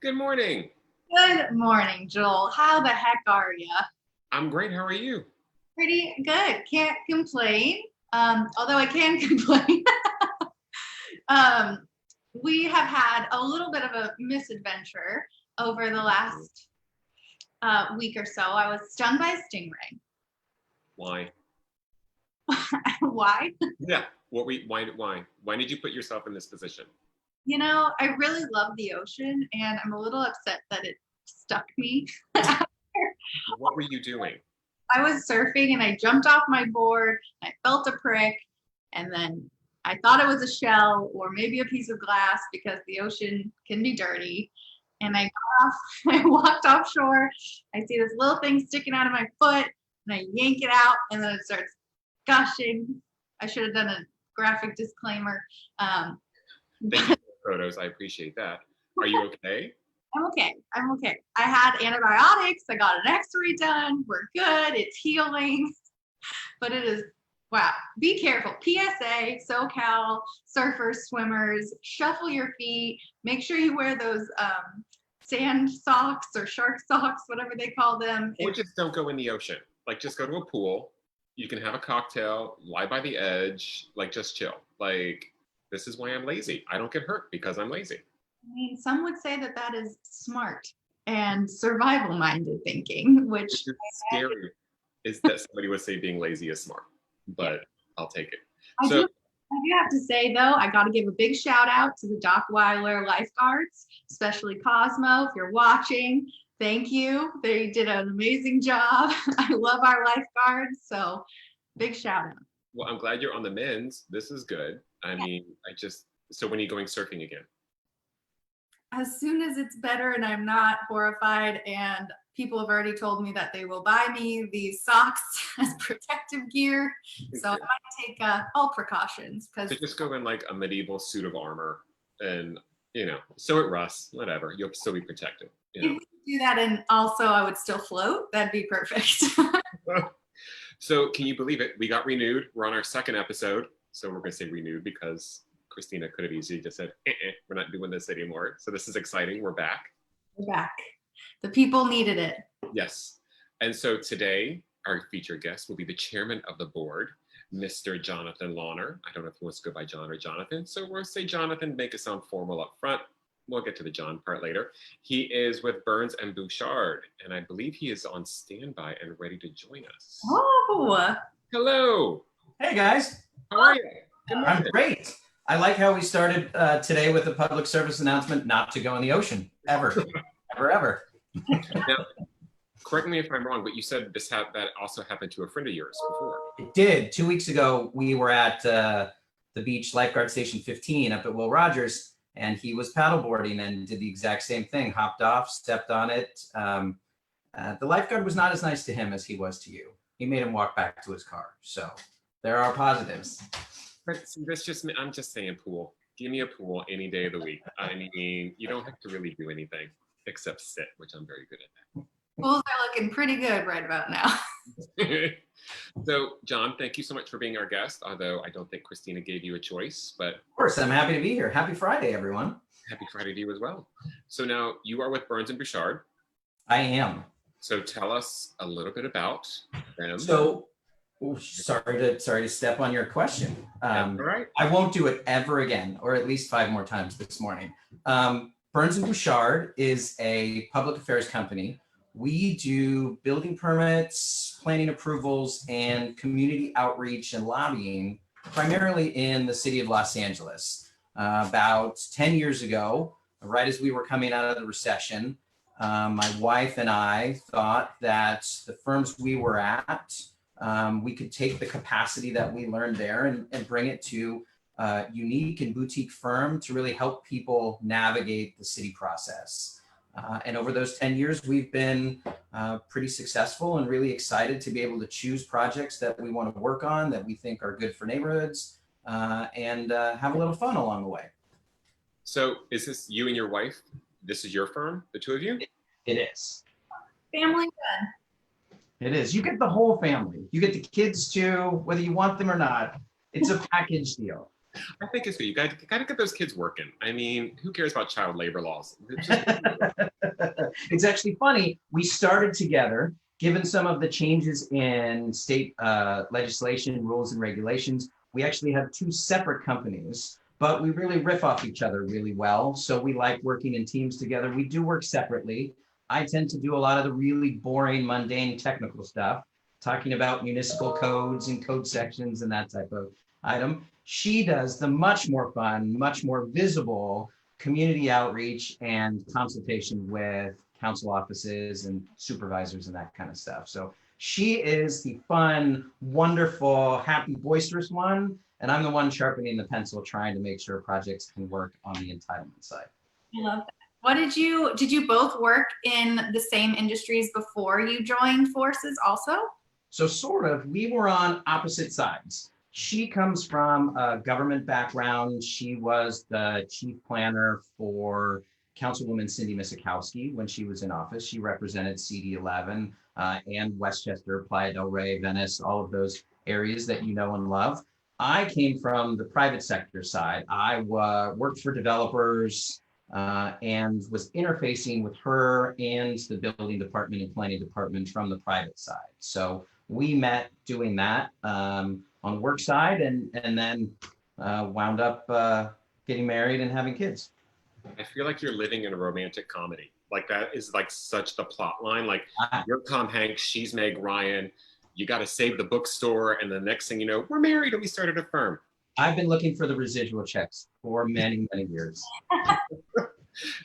Good morning. Good morning, Joel. How the heck are you? I'm great. How are you? Pretty good. Can't complain. Although I can complain. um, we have had a little bit of a misadventure over the last week or so. I was stung by a stingray. Why? Why? Yeah. Why did you put yourself in this position? You know, I really love the ocean, and I'm a little upset that it stuck me. What were you doing? I was surfing and I jumped off my board. I felt a prick, and then I thought it was a shell or maybe a piece of glass because the ocean can be dirty. And I got off, I walked offshore. I see this little thing sticking out of my foot, and I yank it out, and then it starts gushing. I should have done a graphic disclaimer. Thank you for the photos. I appreciate that. Are you okay? I'm okay. I'm okay. I had antibiotics. I got an x-ray done. We're good. It's healing. But it is, wow. Be careful. PSA, SoCal, surfers, swimmers, shuffle your feet. Make sure you wear those sand socks or shark socks, whatever they call them. Or just don't go in the ocean. Like, just go to a pool. You can have a cocktail, lie by the edge, like, just chill. Like, this is why I'm lazy. I don't get hurt because I'm lazy. I mean, some would say that that is smart and survival-minded thinking, which is scary is that somebody would say being lazy is smart, but yeah. I'll take it. I do have to say, though, I got to give a big shout out to the Doc Weiler lifeguards, especially Cosmo. If you're watching, thank you. They did an amazing job. I love our lifeguards, so big shout out. Well, I'm glad you're on the men's. This is good. I mean, so when are you going surfing again? As soon as it's better and I'm not horrified, and people have already told me that they will buy me these socks as protective gear. So I might take all precautions. So just go in like a medieval suit of armor and, so it rusts, whatever. You'll still be protected. If we do that and also I would still float, that'd be perfect. So can you believe it? We got renewed. We're on our second episode. So we're going to say renewed because Christina could have easily just said, we're not doing this anymore. So this is exciting. We're back. We're back. The people needed it. Yes. And so today, our featured guest will be the chairman of the board, Mr. Jonathan Lonner. I don't know if he wants to go by John or Jonathan. So we'll say Jonathan, make it sound formal up front. We'll get to the John part later. He is with Burns and Bouchard, and I believe he is on standby and ready to join us. Oh. Hello. Hey, guys. How are you? I'm great. I like how we started today with a public service announcement not to go in the ocean, ever, ever. Now, correct me if I'm wrong, but you said that also happened to a friend of yours before. It did. 2 weeks ago, we were at the beach lifeguard station 15 up at Will Rogers, and he was paddleboarding and did the exact same thing, hopped off, stepped on it. The lifeguard was not as nice to him as he was to you. He made him walk back to his car. So there are positives. But that's just me. I'm just saying pool. Give me a pool any day of the week. I mean, you don't have to really do anything except sit, which I'm very good at. Pools are looking pretty good right about now. So, John, thank you so much for being our guest, although I don't think Christina gave you a choice. But of course, I'm happy to be here. Happy Friday, everyone. Happy Friday to you as well. So now you are with Burns and Bouchard. I am. So tell us a little bit about them. So, sorry to step on your question. All right. I won't do it ever again, or at least 5 more times this morning. Burns and Bouchard is a public affairs company. We do building permits, planning approvals, and community outreach and lobbying, primarily in the city of Los Angeles. About 10 years ago, right as we were coming out of the recession, my wife and I thought that the firms we were at, we could take the capacity that we learned there and bring it to a unique and boutique firm to really help people navigate the city process. And over those 10 years, we've been pretty successful and really excited to be able to choose projects that we want to work on, that we think are good for neighborhoods, and have a little fun along the way. So is this you and your wife? This is your firm, the two of you? It is. Family fun. It is. You get the whole family. You get the kids too, whether you want them or not. It's a package deal. I think it's good. You gotta get those kids working. I mean, who cares about child labor laws? It's actually funny. We started together, given some of the changes in state legislation, rules, and regulations. We actually have two separate companies, but we really riff off each other really well. So we like working in teams together. We do work separately. I tend to do a lot of the really boring, mundane technical stuff, talking about municipal codes and code sections and that type of item. She does the much more fun, much more visible community outreach and consultation with council offices and supervisors and that kind of stuff. So she is the fun, wonderful, happy, boisterous one. And I'm the one sharpening the pencil, trying to make sure projects can work on the entitlement side. I love that. What did you both work in the same industries before you joined forces also? So sort of, we were on opposite sides. She comes from a government background. She was the chief planner for Councilwoman Cindy Misikowski when she was in office. She represented CD11 and Westchester, Playa del Rey, Venice, all of those areas that you know and love. I came from the private sector side. I worked for developers and was interfacing with her and the building department and planning department from the private side. So we met doing that on the work side, and then wound up getting married and having kids. I feel like you're living in a romantic comedy. Like that is like such the plot line. Like you're Tom Hanks, she's Meg Ryan. You got to save the bookstore, and the next thing you know, we're married and we started a firm. I've been looking for the residual checks for many, many years.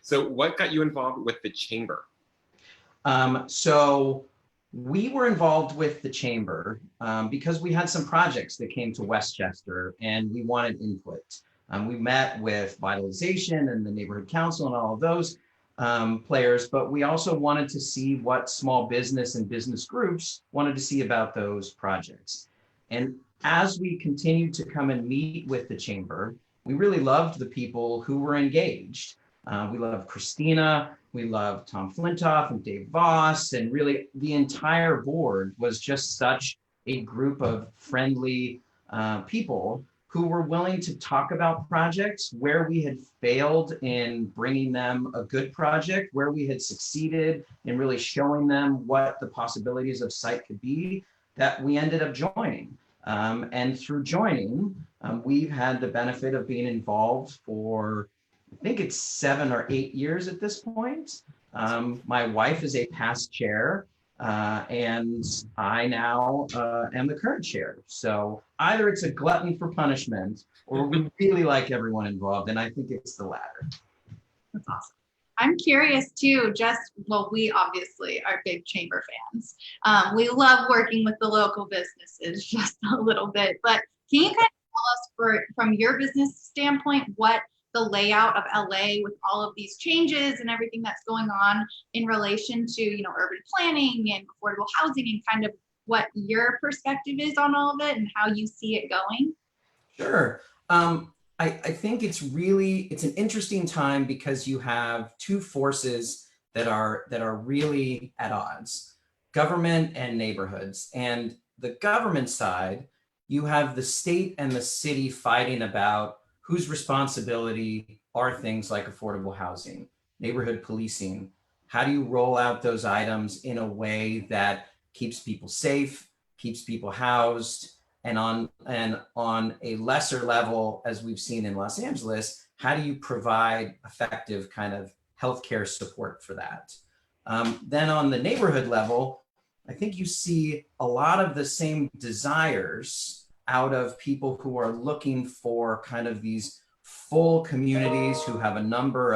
So what got you involved with the chamber? So we were involved with the chamber because we had some projects that came to Westchester and we wanted input. We met with Vitalization and the neighborhood council and all of those players, but we also wanted to see what small business and business groups wanted to see about those projects. And as we continued to come and meet with the chamber, we really loved the people who were engaged. We loved Christina, we loved Tom Flintoff and Dave Voss, and really the entire board was just such a group of friendly people who were willing to talk about projects where we had failed in bringing them a good project, where we had succeeded in really showing them what the possibilities of site could be, that we ended up joining. And through joining, we've had the benefit of being involved for, I think it's 7 or 8 years at this point. My wife is a past chair, and I now am the current chair. So either it's a glutton for punishment, or we really like everyone involved, and I think it's the latter. That's awesome. I'm curious too, we obviously are big chamber fans. We love working with the local businesses just a little bit, but can you kind of tell us from your business standpoint, what the layout of LA with all of these changes and everything that's going on in relation to, urban planning and affordable housing, and kind of what your perspective is on all of it and how you see it going? Sure. I think it's an interesting time because you have two forces that are really at odds: government and neighborhoods. And the government side, you have the state and the city fighting about whose responsibility are things like affordable housing, neighborhood policing. How do you roll out those items in a way that keeps people safe, keeps people housed? And on a lesser level, as we've seen in Los Angeles, how do you provide effective kind of healthcare support for that? Then on the neighborhood level, I think you see a lot of the same desires out of people who are looking for kind of these full communities who have a number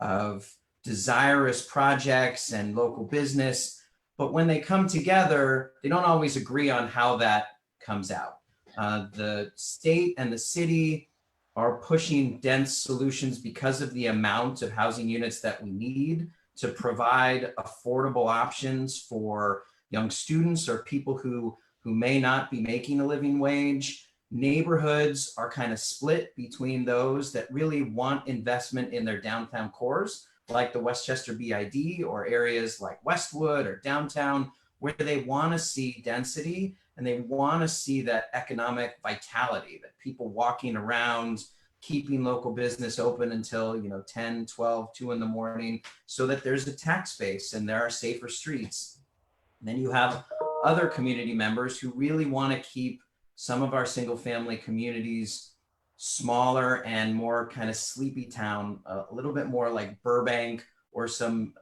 of desirous projects and local business. But when they come together, they don't always agree on how that comes out. The state and the city are pushing dense solutions because of the amount of housing units that we need to provide affordable options for young students or people who may not be making a living wage. Neighborhoods are kind of split between those that really want investment in their downtown cores, like the Westchester BID, or areas like Westwood or downtown, where they want to see density and they want to see that economic vitality, that people walking around, keeping local business open until 10, 12, 2 in the morning, so that there's a tax base and there are safer streets. And then you have other community members who really want to keep some of our single family communities smaller and more kind of sleepy town, a little bit more like Burbank or some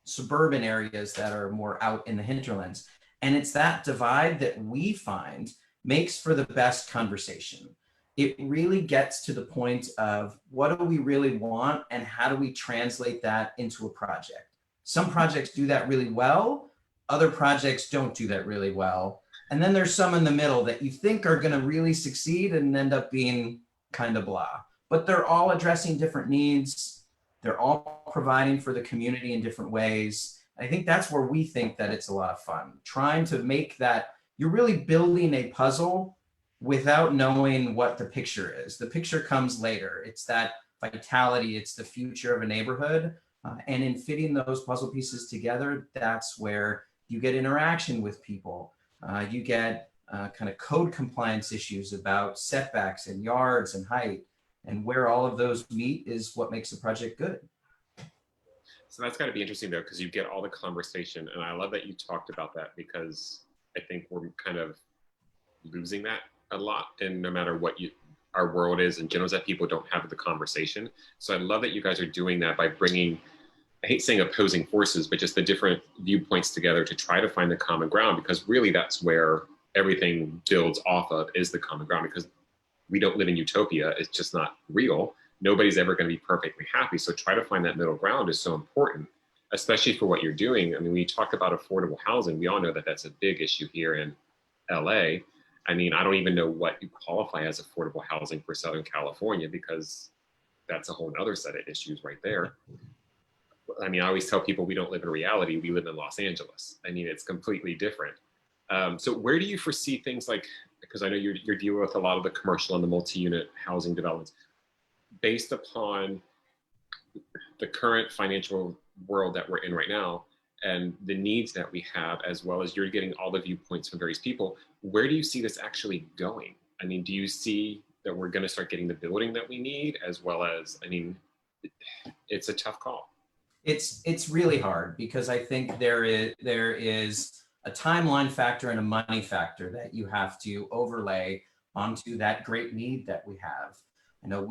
suburban areas that are more out in the hinterlands. And it's that divide that we find makes for the best conversation. It really gets to the point of what do we really want and how do we translate that into a project. Some projects do that really well. Other projects don't do that really well. And then there's some in the middle that you think are going to really succeed and end up being kind of blah. But they're all addressing different needs. They're all providing for the community in different ways. I think that's where we think that it's a lot of fun, trying to make that you're really building a puzzle without knowing what the picture is. The picture comes later. It's that vitality, it's the future of a neighborhood. And in fitting those puzzle pieces together, that's where you get interaction with people. You get kind of code compliance issues about setbacks and yards and height. And where all of those meet is what makes a project good. So that's got to be interesting, though, because you get all the conversation. And I love that you talked about that, because I think we're kind of losing that a lot. And no matter what our world is in general, is that people don't have the conversation. So I love that you guys are doing that by bringing, I hate saying opposing forces, but just the different viewpoints together to try to find the common ground, because really that's where everything builds off of, is the common ground, because we don't live in utopia. It's just not real. Nobody's ever going to be perfectly happy. So try to find that middle ground is so important, especially for what you're doing. I mean, when you talk about affordable housing, we all know that that's a big issue here in LA. I mean, I don't even know what you qualify as affordable housing for Southern California, because that's a whole other set of issues right there. I mean, I always tell people we don't live in reality. We live in Los Angeles. I mean, it's completely different. So where do you foresee things like, because I know you're dealing with a lot of the commercial and the multi-unit housing developments, based upon the current financial world that we're in right now and the needs that we have, as well as you're getting all the viewpoints from various people, where do you see this actually going? I mean, do you see that we're going to start getting the building that we need, as well as, I mean, it's a tough call. It's really hard, because I think there is a timeline factor and a money factor that you have to overlay onto that great need that we have. I know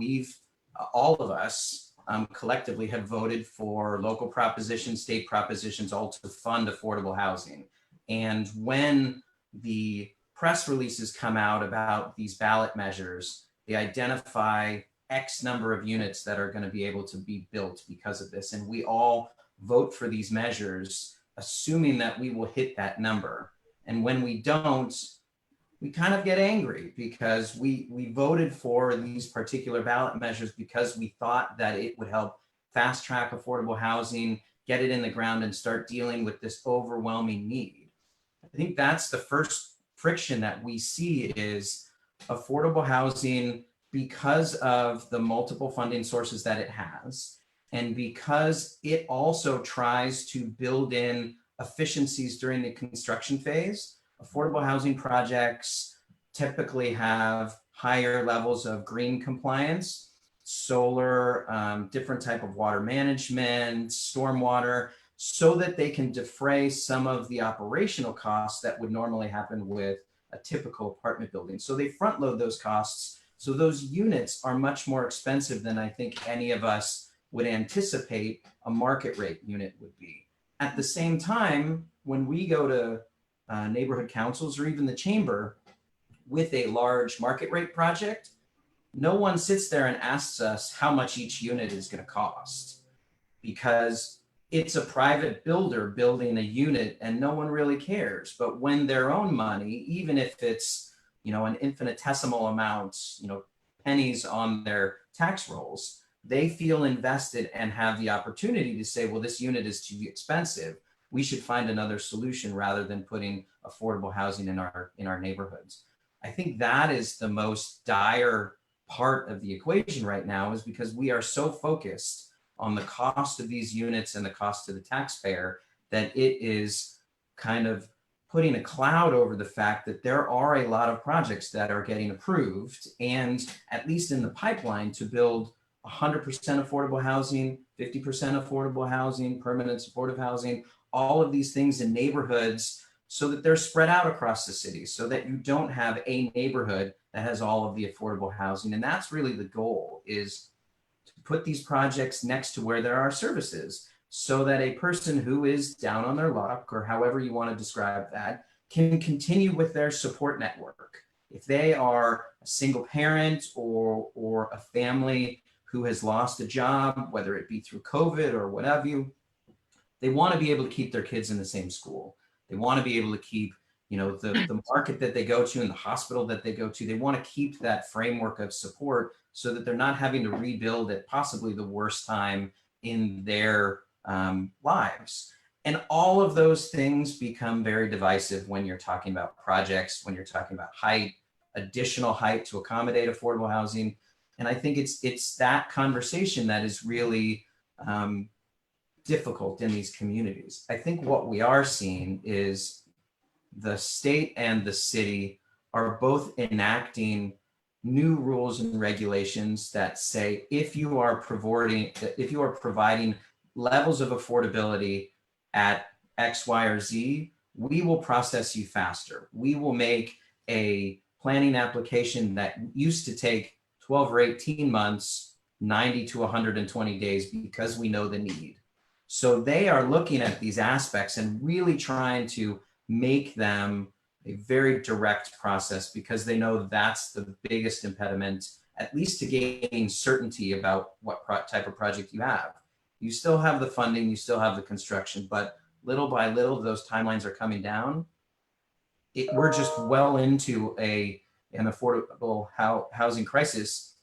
all of us collectively have voted for local propositions, state propositions, all to fund affordable housing. And when the press releases come out about these ballot measures, they identify X number of units that are going to be able to be built because of this. And we all vote for these measures, assuming that we will hit that number. And when we don't, we kind of get angry, because we voted for these particular ballot measures because we thought that it would help fast track affordable housing, get it in the ground, and start dealing with this overwhelming need. I think that's the first friction that we see, is affordable housing, because of the multiple funding sources that it has, and because it also tries to build in efficiencies during the construction phase. Affordable housing projects typically have higher levels of green compliance, solar, different type of water management, stormwater, so that they can defray some of the operational costs that would normally happen with a typical apartment building. So they front load those costs. So those units are much more expensive than I think any of us would anticipate a market rate unit would be. At the same time, when we go to neighborhood councils or even the chamber with a large market rate project, no one sits there and asks us how much each unit is going to cost, because it's a private builder building a unit and no one really cares. But when their own money, even if it's an infinitesimal amount, pennies on their tax rolls, they feel invested and have the opportunity to say, well, this unit is too expensive. We should find another solution rather than putting affordable housing in our neighborhoods. I think that is the most dire part of the equation right now, is because we are so focused on the cost of these units and the cost to the taxpayer that it is kind of putting a cloud over the fact that there are a lot of projects that are getting approved and at least in the pipeline to build 100% affordable housing, 50% affordable housing, permanent supportive housing, all of these things in neighborhoods so that they're spread out across the city so that you don't have a neighborhood that has all of the affordable housing. And that's really the goal, is to put these projects next to where there are services so that a person who is down on their luck, or however you want to describe that, can continue with their support network. If they are a single parent or a family who has lost a job, whether it be through COVID or what have you, they want to be able to keep their kids in the same school. They want to be able to keep, the market that they go to and the hospital that they go to. They want to keep that framework of support so that they're not having to rebuild at possibly the worst time in their lives. And all of those things become very divisive when you're talking about projects, when you're talking about height, additional height to accommodate affordable housing. And I think it's that conversation that is really difficult in these communities. I think what we are seeing is the state and the city are both enacting new rules and regulations that say if you are providing levels of affordability at X, Y, or Z, we will process you faster. We will make a planning application that used to take 12 or 18 months, 90 to 120 days, because we know the need. So they are looking at these aspects and really trying to make them a very direct process, because they know that's the biggest impediment, at least to gaining certainty about what type of project you have. You still have the funding, you still have the construction, but little by little, those timelines are coming down. We're just well into an affordable housing crisis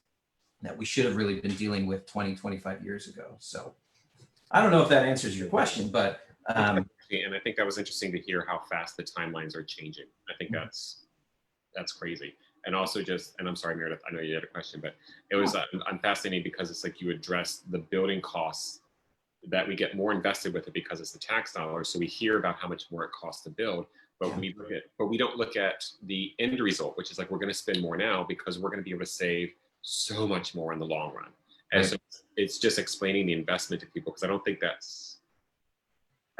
that we should have really been dealing with 20, 25 years ago. So I don't know if that answers your question, but and I think that was interesting to hear how fast the timelines are changing. I think that's crazy. And also and I'm sorry, Meredith, I know you had a question, but it was I'm fascinated because it's like you address the building costs that we get more invested with it because it's the tax dollars. So we hear about how much more it costs to build, but we don't look at the end result, which is like, we're going to spend more now because we're going to be able to save so much more in the long run. And so it's just explaining the investment to people, because I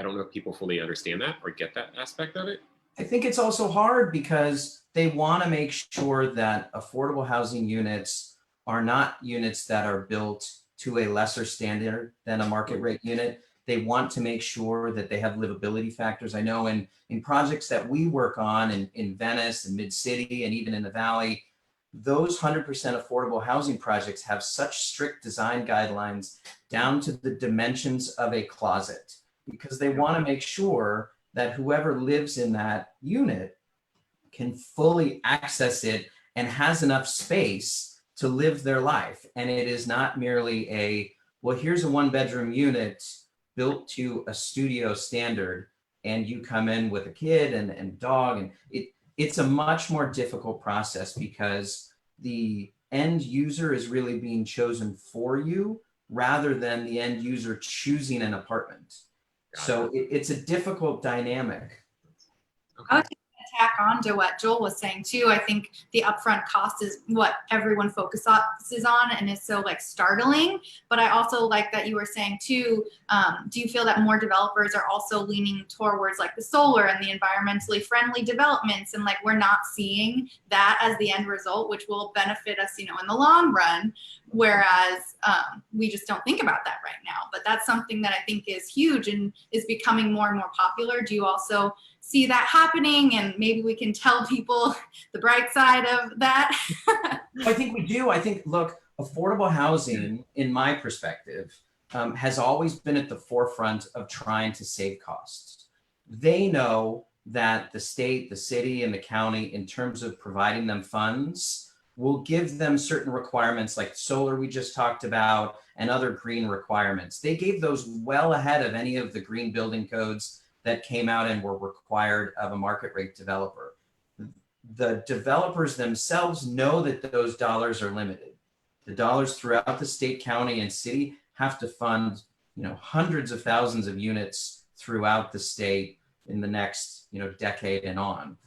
don't know if people fully understand that or get that aspect of it. I think it's also hard because they want to make sure that affordable housing units are not units that are built to a lesser standard than a market rate unit. They want to make sure that they have livability factors. I know in projects that we work on in Venice and Mid-City and even in the Valley, those 100% affordable housing projects have such strict design guidelines down to the dimensions of a closet, because they want to make sure that whoever lives in that unit can fully access it and has enough space to live their life. And it is not merely well, here's a 1-bedroom unit built to a studio standard, and you come in with a kid and dog. And it's a much more difficult process because the end user is really being chosen for you rather than the end user choosing an apartment. So it's a difficult dynamic. I would tack on to what Joel was saying too. I think the upfront cost is what everyone focuses on and is so startling. But I also like that you were saying too, do you feel that more developers are also leaning towards the solar and the environmentally friendly developments, and we're not seeing that as the end result, which will benefit us, in the long run, whereas we just don't think about that right now. But that's something that I think is huge and is becoming more and more popular. Do you also see that happening, and maybe we can tell people the bright side of that? I think we do. I think, look, affordable housing, in my perspective, has always been at the forefront of trying to save costs. They know that the state, the city, and the county, in terms of providing them funds, will give them certain requirements like solar we just talked about and other green requirements. They gave those well ahead of any of the green building codes that came out and were required of a market rate developer. The developers themselves know that those dollars are limited. The dollars throughout the state, county, and city have to fund, hundreds of thousands of units throughout the state. in the next, decade and on.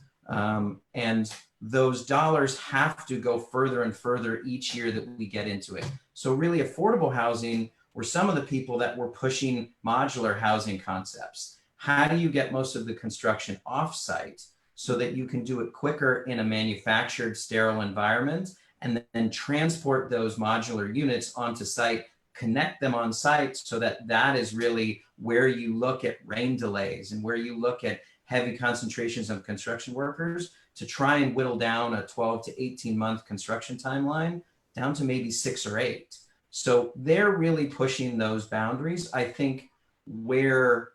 And those dollars have to go further and further each year that we get into it. So really affordable housing were some of the people that were pushing modular housing concepts. How do you get most of the construction off-site so that you can do it quicker in a manufactured sterile environment, and then transport those modular units onto site, connect them on site, so that that is really where you look at rain delays and where you look at heavy concentrations of construction workers to try and whittle down a 12 to 18 month construction timeline down to maybe 6 or 8. So they're really pushing those boundaries. I think where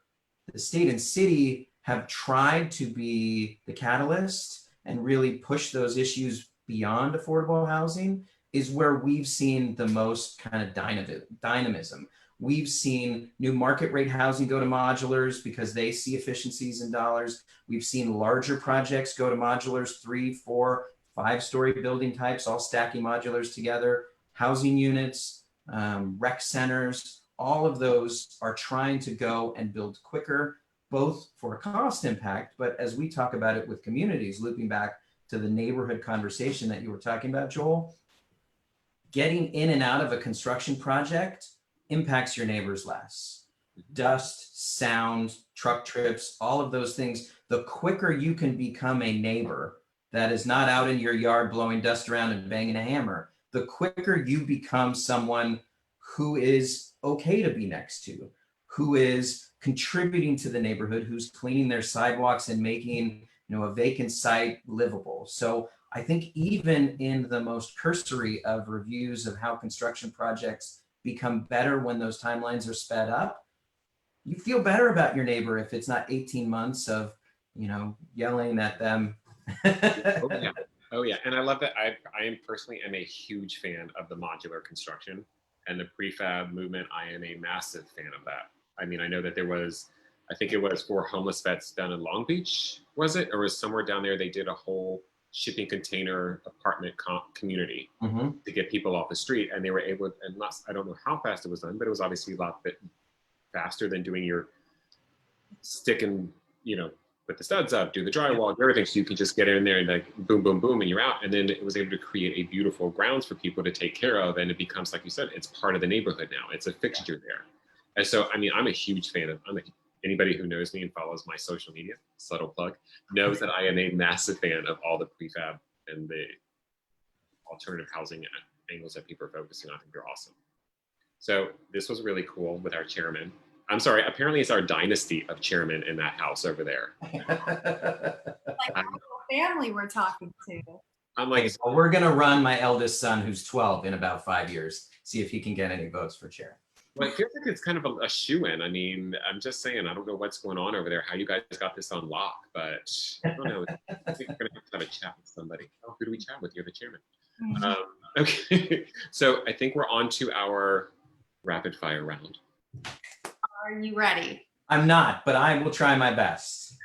the state and city have tried to be the catalyst and really push those issues beyond affordable housing is where we've seen the most kind of dynamism. We've seen new market rate housing go to modulars because they see efficiencies in dollars. We've seen larger projects go to modulars, 3, 4, 5-story building types, all stacking modulars together, housing units, rec centers. All of those are trying to go and build quicker, both for a cost impact, but as we talk about it with communities, looping back to the neighborhood conversation that you were talking about, Joel, getting in and out of a construction project impacts your neighbors less. Dust, sound, truck trips, all of those things. The quicker you can become a neighbor that is not out in your yard blowing dust around and banging a hammer, the quicker you become someone who is okay to be next to, who is contributing to the neighborhood, who's cleaning their sidewalks and making a vacant site livable. So I think even in the most cursory of reviews of how construction projects become better when those timelines are sped up, you feel better about your neighbor if it's not 18 months of, yelling at them. Oh yeah. And I love that. I am personally am a huge fan of the modular construction and the prefab movement. I am a massive fan of that. I mean, I know that I think it was for homeless vets down in Long Beach, was it? Or was somewhere down there, they did a whole shipping container apartment community to get people off the street. And they were able, and I don't know how fast it was done, but it was obviously a lot bit faster than doing your stick and, put the studs up, do the drywall, do everything. So you could just get in there and like boom, boom, boom, and you're out. And then it was able to create a beautiful grounds for people to take care of. And it becomes, like you said, it's part of the neighborhood now. It's a fixture there. And so, I mean, I'm a huge fan of, anybody who knows me and follows my social media, subtle plug, knows that I am a massive fan of all the prefab and the alternative housing angles that people are focusing on. I think they're awesome. So this was really cool with our chairman. I'm sorry, apparently it's our dynasty of chairmen in that house over there. Like our whole family we're talking to. I'm like, well, we're gonna run my eldest son, who's 12, in about 5 years, see if he can get any votes for chair. well, it feels like it's kind of a shoe-in. I mean, I'm just saying, I don't know what's going on over there, how you guys got this on lock, but I don't know. I think we're gonna have to chat with somebody. Oh, who do we chat with? You're the chairman. Okay, so I think we're on to our rapid fire round. Are you ready? I'm not, but I will try my best.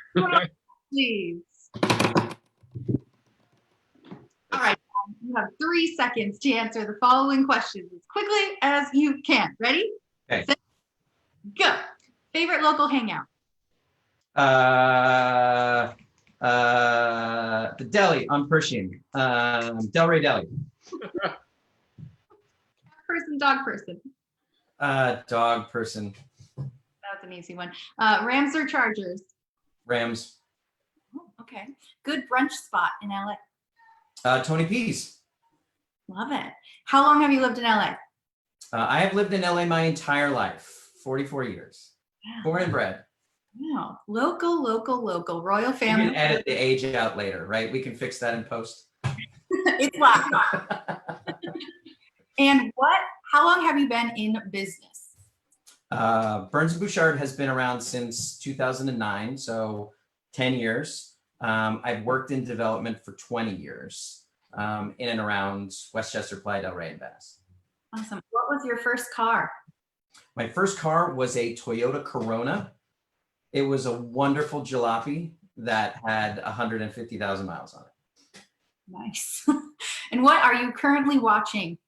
Please. All right, you have 3 seconds to answer the following questions as quickly as you can. Ready? Okay. Set, go. Favorite local hangout? The deli on Pershing, Delray Deli. Cat person, dog person? Dog person. That's an easy one. Rams or Chargers? Rams. Oh, okay. Good brunch spot in LA? Tony P's. Love it. How long have you lived in LA? I have lived in LA my entire life, 44 years. Born and bred. Wow. Local. Royal We family. can edit the age out later, right? We can fix that in post. It's live. And how long have you been in business? Burns and Bouchard has been around since 2009, so 10 years. I've worked in development for 20 years in and around Westchester, Playa del Rey, and Venice. Awesome. What was your first car? My first car was a Toyota Corona. It was a wonderful jalopy that had 150,000 miles on it. Nice. And what are you currently watching?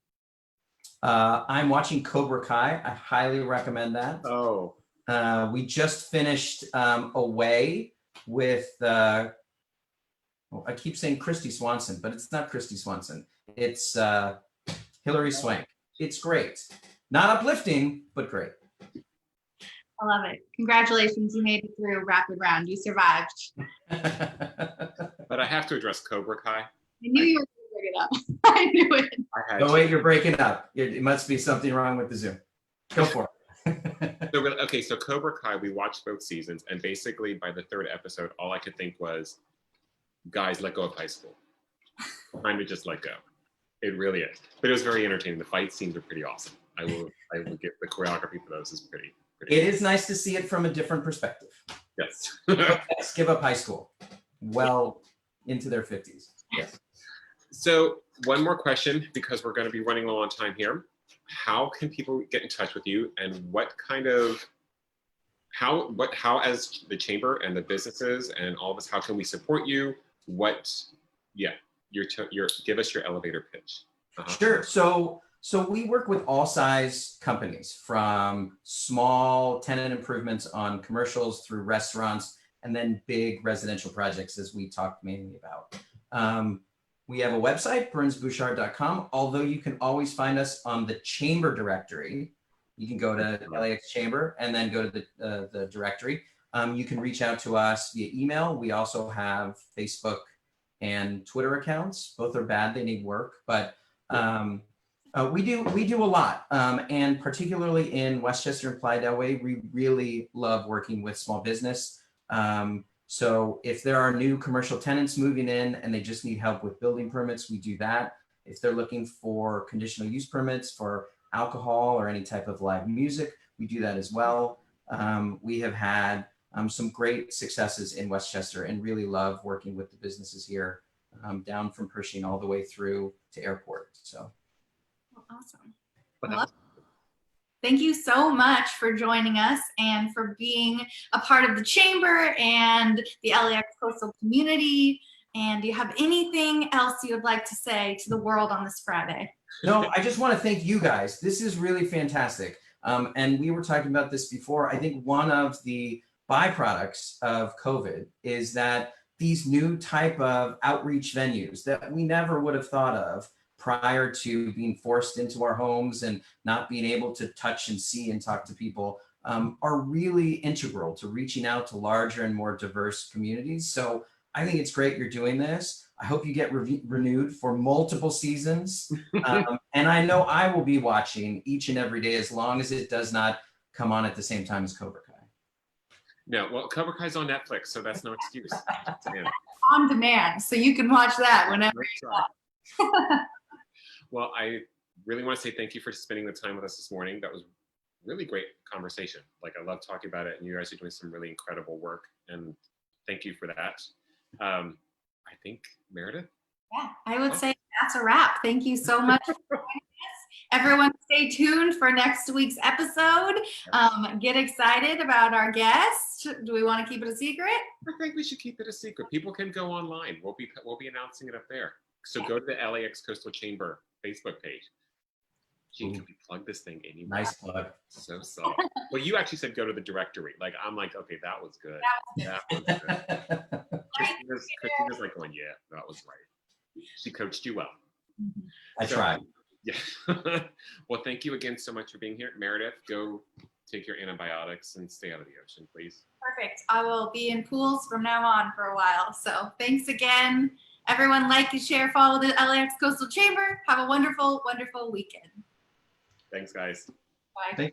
I'm watching Cobra Kai. I highly recommend that. Oh. We just finished Away, with, I keep saying Christy Swanson, but it's not Christy Swanson. It's Hilary Swank. It's great. Not uplifting, but great. I love it. Congratulations, you made it through rapid round. You survived. But I have to address Cobra Kai. I knew you were going to bring it up. I knew it. I had Oh, to. wait, you're breaking up. It must be something wrong with the Zoom. Go for it. So Cobra Kai, we watched both seasons, and basically by the third episode, all I could think was, guys, let go of high school. Time to just let go. It really is. But it was very entertaining. The fight scenes are pretty awesome. I will get the choreography for those is pretty It is nice to see it from a different perspective. Yes. Yes, give up high school. Well into their 50s. Yes. So one more question, because we're going to be running low on time here. How can people get in touch with you, and what kind of how as the chamber and the businesses and all of us, how can we support you? Give us your elevator pitch. Sure. So we work with all size companies, from small tenant improvements on commercials through restaurants, and then big residential projects, as we talked mainly about. We have a website, burnsbouchard.com, although you can always find us on the chamber directory. You can go to LAX Chamber and then go to the directory. You can reach out to us via email. We also have Facebook and Twitter accounts. Both are bad, they need work, but we do a lot. And particularly in Westchester and Playa del Way, we really love working with small business. So if there are new commercial tenants moving in and they just need help with building permits, we do that. If they're looking for conditional use permits for alcohol or any type of live music, we do that as well. We have had some great successes in Westchester and really love working with the businesses here, down from Pershing all the way through to airport. So awesome. Well, thank you so much for joining us and for being a part of the chamber and the LAX coastal community. And do you have anything else you would like to say to the world on this Friday? No, I just want to thank you guys. This is really fantastic. And we were talking about this before. I think one of the byproducts of COVID is that these new type of outreach venues that we never would have thought of prior to being forced into our homes and not being able to touch and see and talk to people, are really integral to reaching out to larger and more diverse communities. So I think it's great you're doing this. I hope you get renewed for multiple seasons. And I know I will be watching each and every day, as long as it does not come on at the same time as Cobra Kai. No, well, Cobra Kai's on Netflix, so that's no excuse. On demand, so you can watch that whenever you want. Well, I really want to say thank you for spending the time with us this morning. That was really great conversation. Like, I love talking about it, and you guys are doing some really incredible work, and thank you for that. I think, Meredith? Yeah, I would say that's a wrap. Thank you so much for joining us. Everyone stay tuned for next week's episode. Get excited about our guest. Do we want to keep it a secret? I think we should keep it a secret. People can go online. We'll be announcing it up there. So go to the LAX Coastal Chamber Facebook page. Gee, can we plug this thing anywhere? Nice plug. So solid. Well, you actually said go to the directory. Like, I'm like, okay, that was good. That was good. Christina's like going, yeah, that was right. She coached you well. I tried. Yeah. Well, thank you again so much for being here. Meredith, go take your antibiotics and stay out of the ocean, please. Perfect. I will be in pools from now on for a while. So thanks again. Everyone, like and share, follow the LAX Coastal Chamber. Have a wonderful, wonderful weekend. Thanks, guys. Bye. Thank